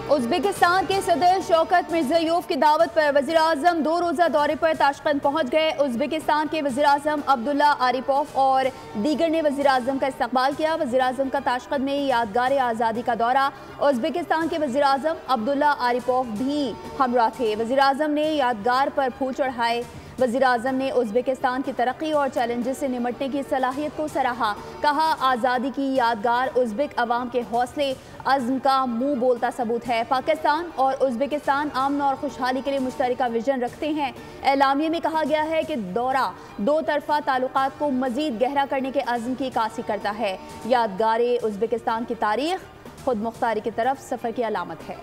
Uzbekistan के सदर Shaukat Mirziyoyev की दावत पर वज़ीर आज़म 2 रोज़ा दौरे पर ताशकंद पहुँच गए। उज़्बेकिस्तान के वज़ीर आज़म अब्दुल्ला आरिपोव और दीगर ने वज़ीर आज़म का इस्तकबाल किया। वज़ीर आज़म का ताशकंद में यादगार आज़ादी का दौरा। उज़्बेकिस्तान के वज़ीर आज़म अब्दुल्ला आरिपोव भी हमरा थे। वज़ीर आज़म ने यादगार पर फूल चढ़ाए। वज़ीर आज़म ने उज़्बेकिस्तान की तरक्की और चैलेंजेस से निमटने की सलाहियत को सराहा। कहा, आज़ादी की यादगार उज़्बेक अवाम के हौसले अज़्म का मुँह बोलता सबूत है। पाकिस्तान और उज़्बेकिस्तान अमन और खुशहाली के लिए मुश्तरका विजन रखते हैं। एलामिया में कहा गया है कि दौरा दो तरफ़ा ताल्लुकात को मज़ीद गहरा करने के अज़्म की अक्कासी करता है। यादगार उज़्बेकिस्तान की तारीख़ खुद मुख्तारी की तरफ सफ़र की अलामत है।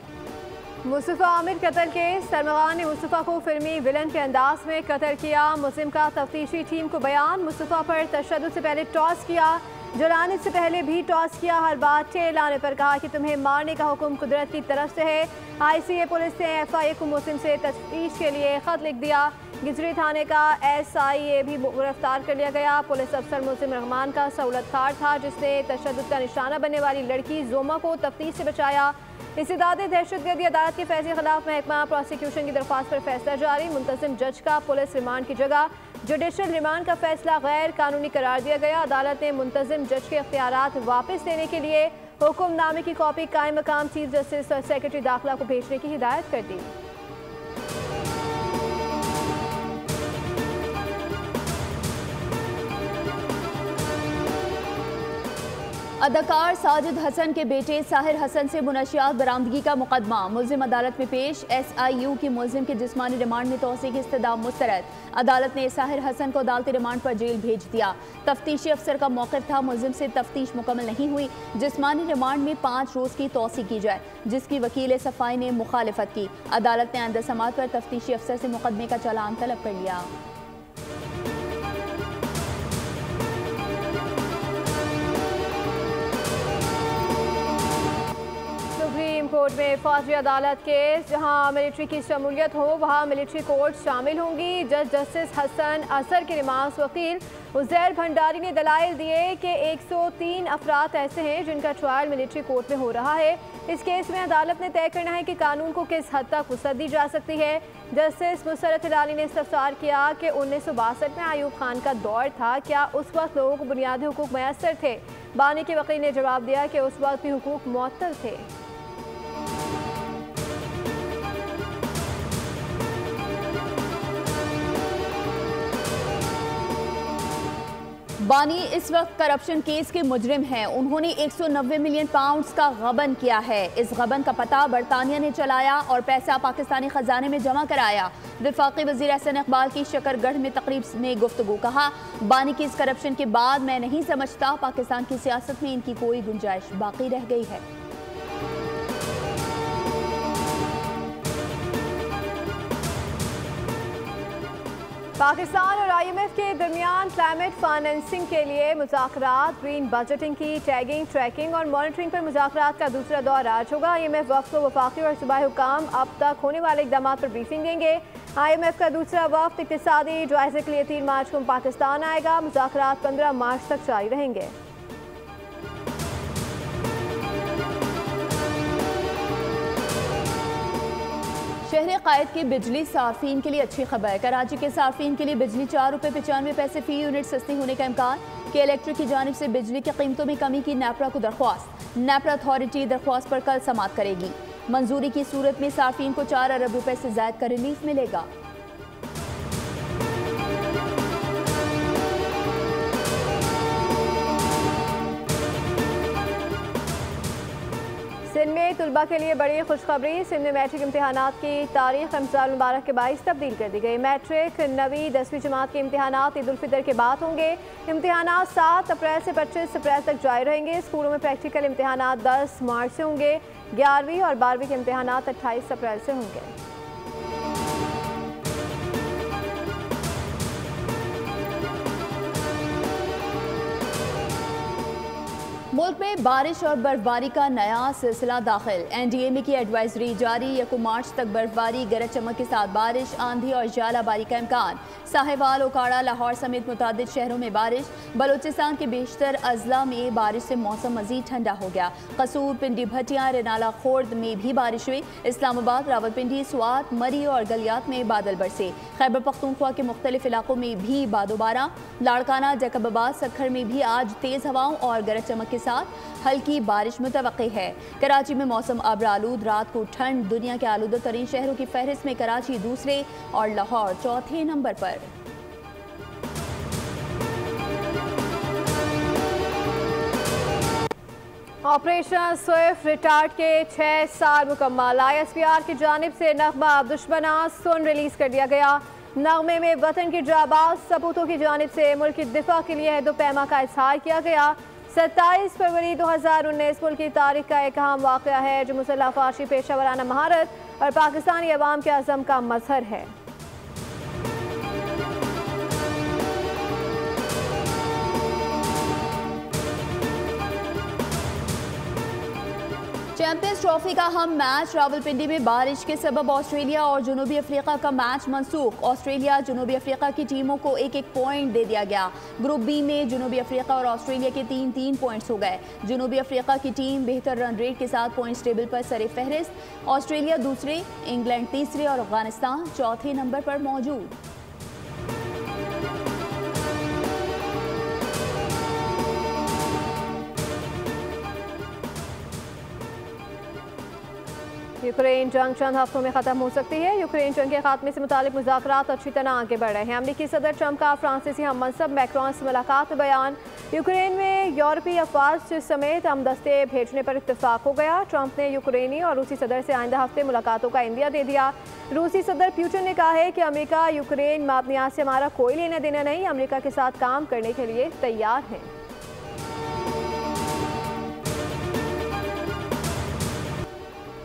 मुस्तफ़ा आमिर कत्ल केस, सलमान ने मुस्तफ़ा को फिल्मी विलन के अंदाज में कत्ल किया। मुस्लिम का तफ्तीशी टीम को बयान, मुस्तफ़ा पर तशद्दुद से पहले टॉस किया, जलाने से पहले भी टॉस किया। हर बात टेल आने पर कहा कि तुम्हें मारने का हुक्म कुदरत की तरफ से है। ICA पुलिस ने FIA को मुस्लिम से तफ्तीश के लिए खत लिख दिया। गिजरी थाने का SIA भी गिरफ्तार कर लिया गया। पुलिस अफसर मुस्लिम रहमान का सहूलतकार था, जिसने तशद्दुद का निशाना बनने वाली लड़की जोमा को तफ्तीश से बचाया। इस्तेदाद दहशतगर्दी अदालत के फैसले के खिलाफ महकमा प्रोसिक्यूशन की दरख्वास्त पर फैसला जारी। मुंतजिम जज का पुलिस रिमांड की जगह जुडिशल रिमांड का फैसला गैर कानूनी करार दिया गया। अदालत ने मुंतजिम जज के इख्तियारात वापस लेने के लिए हुक्मनामे की कॉपी कायम मकाम चीफ जस्टिस और सेक्रेटरी दाखिला को भेजने की हिदायत कर दी। अदाकार साजिद हसन के बेटे साहिर हसन से मुनशियात बरामदगी का मुकदमा मुल्जिम अदालत में पेश। SIU की मुल्जिम के जिस्मानी रिमांड में तोसी की इस्तदा मुस्तरद। अदालत ने साहिर हसन को अदालती रिमांड पर जेल भेज दिया। तफ्तीशी अफसर का मौक़िफ़ था मुल्जिम से तफ्तीश मुकम्मल नहीं हुई, जिस्मानी रिमांड में 5 रोज़ की तोसी की जाए, जिसकी वकील सफ़ाई ने मुखालिफत की। अदालत ने आइंदा समाअत पर तफ्तीशी अफसर से मुकदमे का चालान तलब कर लिया। सुप्रीम कोर्ट में फौजी अदालत केस, जहां मिलिट्री की शमूलियत हो वहां मिलिट्री कोर्ट शामिल होंगी। जज जस्टिस हसन असर के रिमांस वकील उज़ैर भंडारी ने दलाइल दिए कि 103 अफराद ऐसे हैं जिनका ट्रायल मिलिट्री कोर्ट में हो रहा है। इस केस में अदालत ने तय करना है कि कानून को किस हद तक वुसअत दी जा सकती है। जस्टिस मुसरत हिलाली ने इस्तफसार किया कि 1962 में आयूब खान का दौर था, क्या उस वक्त लोगों को बुनियादी हुकूक मैसर थे? बानी के वकील ने जवाब दिया कि उस वक्त भी हुकूक मुअत्तल थे। बानी इस वक्त करप्शन केस के मुजरिम हैं। उन्होंने 190 मिलियन पाउंड्स का गबन किया है। इस गबन का पता बरतानिया ने चलाया और पैसा पाकिस्तानी खजाने में जमा कराया। वफाकी वजीर एहसन इकबाल की शकरगढ़ में तकरीब में गुफ्तगू, कहा, बानी की इस करप्शन के बाद मैं नहीं समझता पाकिस्तान की सियासत में इनकी कोई गुंजाइश बाकी रह गई है। पाकिस्तान और IMF के दरमियान क्लाइमेट फाइनेंसिंग के लिए मुज़ाकरात, ग्रीन बजटिंग की टैगिंग, ट्रैकिंग और मॉनिटरिंग पर मुज़ाकरात का दूसरा दौर आज होगा। IMF वफ़द को वफाकी और सूबाई हुकाम अब तक होने वाले इक़दाम पर ब्रीफिंग देंगे। IMF का दूसरा वफ़द इक़्तिसादी जायज़े के लिए 3 मार्च को पाकिस्तान आएगा। मुज़ाकरात 15 मार्च तक जारी रहेंगे। शहर कायद की बिजली सार्फिन के लिए अच्छी खबर। कराची के सार्फिन के लिए बिजली 4 रुपये 95 पैसे फी यूनिट सस्ती होने का इम्कान। के इलेक्ट्रिक की जानिब से बिजली की कीमतों में कमी की नेपरा को दरख्वास्त। नेपरा अथॉरिटी दरख्वास्त पर कल समाअत करेगी। मंजूरी की सूरत में सार्फिन को 4 अरब रुपए से ज़ायद का रिलीफ मिलेगा। सिंध में तुलबा के लिए बड़ी खुशखबरी। सिंध में मैट्रिक इम्तहानात की तारीख रमज़ान मुबारक के 22 तब्दील कर दी गई। मैट्रिक 9वीं 10वीं जमात के इम्तहानात ईद उल फितर के बाद होंगे। इम्तहानात 7 अप्रैल से 25 अप्रैल तक जारी रहेंगे। स्कूलों में प्रैक्टिकल इम्तहानात 10 मार्च से होंगे। 11वीं और 12वीं के इम्तहानात 28 अप्रैल से होंगे। मुल्क में बारिश और बर्फबारी का नया सिलसिला दाखिल। NDMA की एडवाइजरी जारी। 1 मार्च तक बर्फबारी, गरज चमक के साथ बारिश, आंधी और झालाबारी का इम्कान। साहिवाल, ओकाड़ा, लाहौर समेत मुतादिद शहरों में बारिश। बलूचिस्तान के बेशतर अजला में बारिश से मौसम मजीद ठंडा हो गया। कसूर, पिंडी, भटिया, रेनाला, खोर्द में भी बारिश हुई। इस्लामाबाद, रावलपिंडी, स्वात, मरी और गलियात में बादल बरसे। खैबर पख्तूनख्वा के मुख्तलिफ इलाकों में भी बादोबारा। लाड़काना, जैकबाबाद, सक्खर में भी आज तेज हवाओं और गरज चमक के साथ हल्की बारिश मुतवक्की है। कराची में मौसम अब्र आलूद, रात को ठंड। दुनिया के आलूदा तरीन शहरों की फहरिस्त में कराची दूसरे और लाहौर चौथे नंबर पर। ऑपरेशन स्विफ्ट रिटार्ड के 6 साल मुकम्मल। ISPR की जानिब से नगमा दुश्मना सुन रिलीज कर दिया गया। नगमे में वतन के जाबाज सपूतों की जानिब से मुल्क की दिफा के लिए अहद-ओ-पैमा का इजहार किया गया। 27 फरवरी 2019 मुल्क की तारीख का एक अहम वाक़या है जो मुसल्लह फाशी, पेशावराना महारत और पाकिस्तानी अवाम के अज़म का मजहर है। चैंपियंस ट्रॉफी का हम मैच। रावलपिंडी में बारिश के सबब ऑस्ट्रेलिया और जनूबी अफ्रीका का मैच मनसूख। ऑस्ट्रेलिया जनूबी अफ्रीका की टीमों को 1-1 पॉइंट दे दिया गया। ग्रुप बी में जनूबी अफ्रीका और ऑस्ट्रेलिया के 3-3 पॉइंट्स हो गए। जनूबी अफ्रीका की टीम बेहतर रन रेट के साथ पॉइंट्स टेबल पर सरे फहरिस्त। ऑस्ट्रेलिया दूसरे, इंग्लैंड तीसरे और अफगानिस्तान चौथे नंबर पर मौजूद। यूक्रेन जंग चंद हफ्तों में ख़त्म हो सकती है। यूक्रेन जंग के खात्मे से मुतालिक मुज़ाकरात अच्छी तरह आगे बढ़ रहे हैं। अमरीकी सदर ट्रंप का फ्रांसीसी हम मनसब मैक्रोन से मुलाकात में बयान। यूक्रेन में यूरोपीय अफवाज समेत हमदस्ते भेजने पर इत्तेफाक हो गया। ट्रंप ने यूक्रेनी और रूसी सदर से आइंदा हफ्ते मुलाकातों का इंदिया दे दिया। रूसी सदर पुतिन ने कहा है कि अमेरिका यूक्रेन मामलियात से हमारा कोई लेना देना नहीं, अमेरिका के साथ काम करने के लिए तैयार हैं।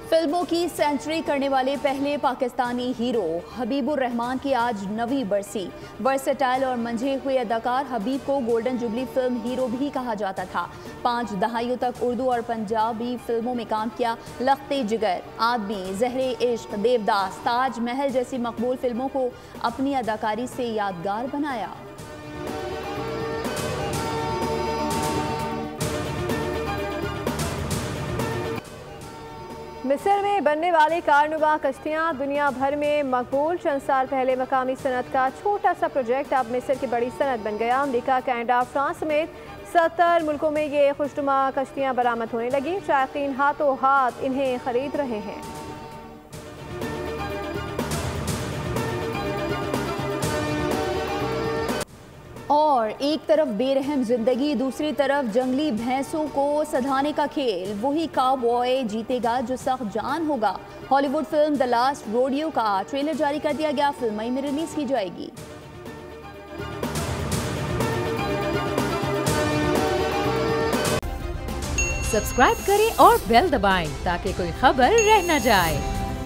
फिल्मों की सेंचुरी करने वाले पहले पाकिस्तानी हीरो हबीबुर रहमान की आज 9वीं बरसी। वर्सेटाइल और मंझे हुए अदाकार हबीब को गोल्डन जुबली फिल्म हीरो भी कहा जाता था। 5 दहाइयों तक उर्दू और पंजाबी फिल्मों में काम किया। लख्ते जिगर, आदमी, ज़हरे इश्क, देवदास, ताज महल जैसी मकबूल फिल्मों को अपनी अदाकारी से यादगार बनाया। मिस्र में बनने वाली कारनुमा कश्तियाँ दुनिया भर में मकबूल। चंद साल पहले मकामी सनत का छोटा सा प्रोजेक्ट अब मिस्र की बड़ी सनत बन गया। अमेरिका, कनाडा, फ्रांस समेत 70 मुल्कों में ये खुशनुमा कश्तियाँ बरामद होने लगी। शायकीन हाथों हाथ इन्हें खरीद रहे हैं। और एक तरफ बेरहम जिंदगी, दूसरी तरफ जंगली भैंसों को सधाने का खेल। वही काउबॉय जीतेगा जो सख्त जान होगा। Hollywood film The Last Rodeo का ट्रेलर जारी कर दिया गया। फिल्म मई में रिलीज की जाएगी। सब्सक्राइब करें और बेल दबाएं ताकि कोई खबर रह न जाए।